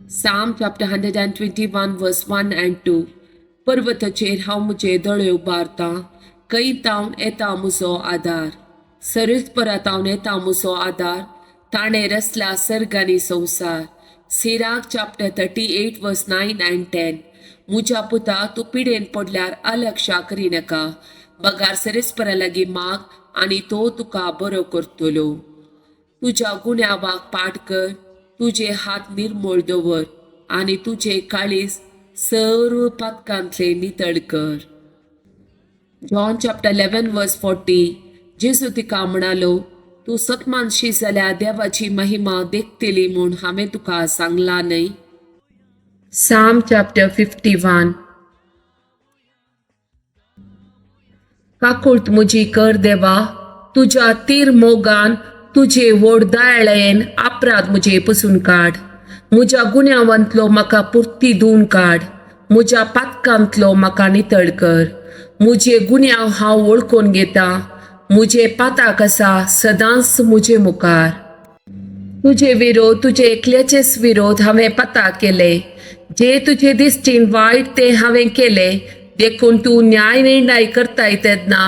Psalm chapter 121 verse 1 and 2. पर्वताचेर हांव म्हजे दोळे उबारतां, कैतावन येता म्हजो आदार. सरस्परातावन येता म्हजो आदार, ताणें रचला सर्ग आनी संवसार. Sirach chapter 38 verse 9 and 10. म्हज्या पुता तूं पिडेन पडल्यार अलक्षा करिनाका, बगार सरस्परा लागीं माग आनी तो तुका बरो करतलो. तुज्या गुन्यांवाक पाट कर, तुझे हात निर्मळ दवर आनी तुझे काळीज सर्व पातकांतले नितळ कर. John chapter 11 verse 40. जेजू तिका म्हणालो, तूं सतमानशी जाल्यार देवाची महिमा देखतली म्हूण हांवें तुका सांगला न्हय. Psalm chapter 51. काकुळट म्हजी कर देवा, तुज्या तीर मोगान तुझे व्हड दयाळेन अपराध म्हजे पसून काड. म्हज्या गुन्यांवांतलो म्हाका पुर्ती धुवन काड, म्हज्या पातकांतलो म्हाका नितळ कर. म्हजे गुन्यांव हांव वळखून घेता, म्हजे पाताक आसा सदांच म्हजे मुखार. तुझे विरोध, तुझे एकल्याचेच विरोध हांवें पाताक केले. जे तुजे दिश्टीन वायट ते हांवें केले, देखून तूं न्याय निर्णय करताय तेन्ना,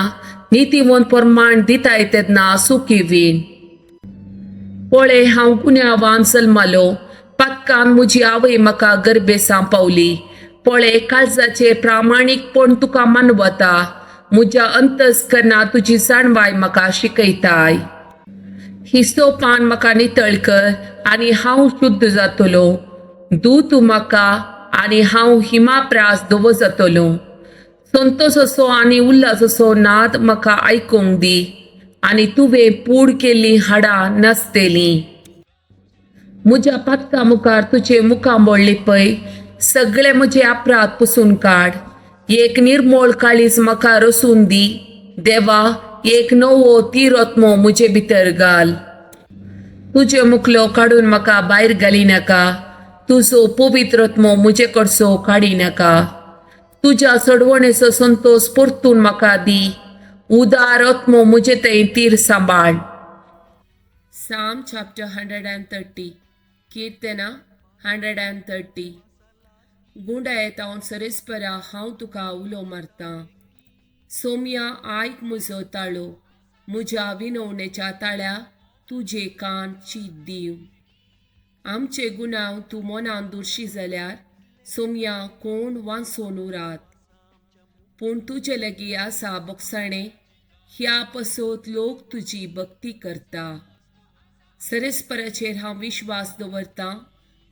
नितीवन प्रमाण दिताय तेन्ना सुखी वीण. पळय हांव गुन्यांवान जल्मलो, पातकान म्हजी आवय म्हाका गर्भेसां पावली. पळय काळजाचे प्रामाणीकपण तुका मानवता, म्हज्या अंतस्करणांत तुजी जाणवाय म्हाका शिकयताय. हिसोपान म्हाका नितळ कर आनी हांव शुद्ध जातलो. दूत म्हाका आनी हांव हिमाप्रास धवो जातलो. संतोषाचो आनी उल्हासाचो नाद म्हाका आयकूंक दी, आनी तुवें पूड केल्लीं हाडां नाचतलीं. म्हज्या पातका मुखार तुजे मुखामोळ लिपय, सगळे म्हजे अपराध पुसून काड. एक निर्मळ काळीज म्हाका रसून दी, देवा एक नवो तिरोत्मो म्हजे भितर घाल. तुजे मुखलो काडून म्हाका भायर घालिनाका, तुजो पवित्रत्मो म्हजे कडचो काडिनाका. तुज्या चडवणेचो संतोष परतून म्हाका दी, उदार आत्मो म्हजे थंय तीर सांबाळ. Psalm chapter 130. कीर्तना 130. गुंडायेतावन सरस्परा हांव तुका उलो मारतां. सोम्या आयक म्हजो ताळो, म्हज्या विनवणेच्या ताळ्या तुजे कान चीत दीव. आमचे गुणांव तूं मनान दुरशी जाल्यार, सोम्या कोण वांचून उरात. पूण तुजे लागीं आसा बोगसाणें, ह्या पसोत लोक तुजी भक्ती करता. सरस्पराचेर हांव विश्वास दवरतां,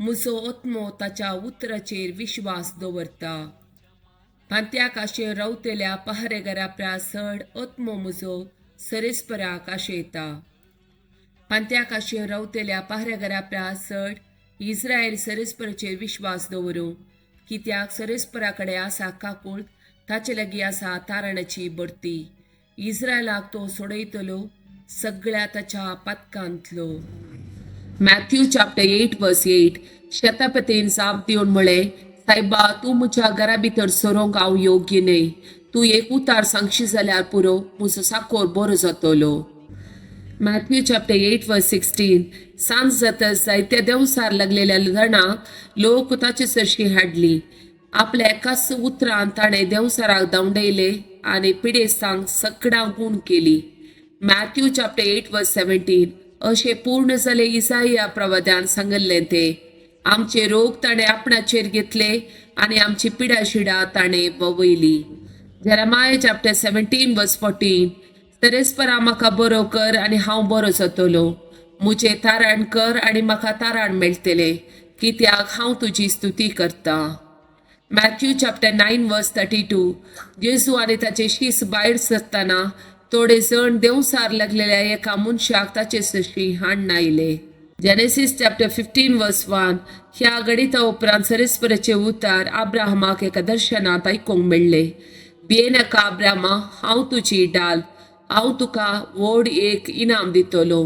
म्हजो आत्मो ताच्या उतराचेर विश्वास दवरता. पांत्याक आशेर रावतल्या पहारेकारा प्रासड आत्मो म्हजो सरस्पराक आशेता. पांत्याक आशेर रावतल्या पहारेकारा प्रासड इस्रायल सरस्पराचेर विश्वास दवरूं, कित्याक सरस्परा कडेन आसा काकूळ, ताचे लागीं आसा तारणाची बढती. इस्रायलाक तो सोडयतलो, सगळ्या ताच्या पातकांतलो. Matthew chapter 8 verse 8. शतापतीन जाप दिवन म्हळें, सायबा तूं म्हज्या घरा भितर सरोंक हांव योग्य न्हय. तूं एक उतार सांगशी जाल्यार पुरो, म्हजो साकोर बरो जातलो. Matthew chapter 8 verse 16. सांज जातच जायत्या देंवसार लागलेल्या जाणांक लोक ताचे सरशी हाडली. आपल्या एकाच उतरान ताणें देंवसाराक धांवडयले आनी पिडेस्तांक सगळां गूण केली. Matthew chapter 8 verse 17. अशें पूर्ण जाले इसाया प्रवाद्यान सांगल्लें ते. आमचे रोग ताणें आपणाचेर घेतले आनी आमची पिडा शिडा ताणें ववयली. Jeremiah chapter 17 verse 14. सरस्परा म्हाका बरो कर आनी हांव बरो जातलो. म्हजें तारण कर आनी म्हाका तारण मेळटलें, कित्याक हांव तुजी स्तुती करतां. Matthew chapter 9 verse 32. जेजू आनी ताचे शीस भायर सरतना थोडे जण देंवसार लागलेल्या एका मनशाक ताचे सरशी हाडून आयले. Genesis chapter 15 verse 1. ह्या गणिता उपरांत सरस्पराचे उतार अब्राहमाक एका दर्शनांत आयकूंक मेळ्ळे. भियेनाका अब्राहमा, हांव तुजी डाल, हांव तुका व्हड एक इनाम दितलो.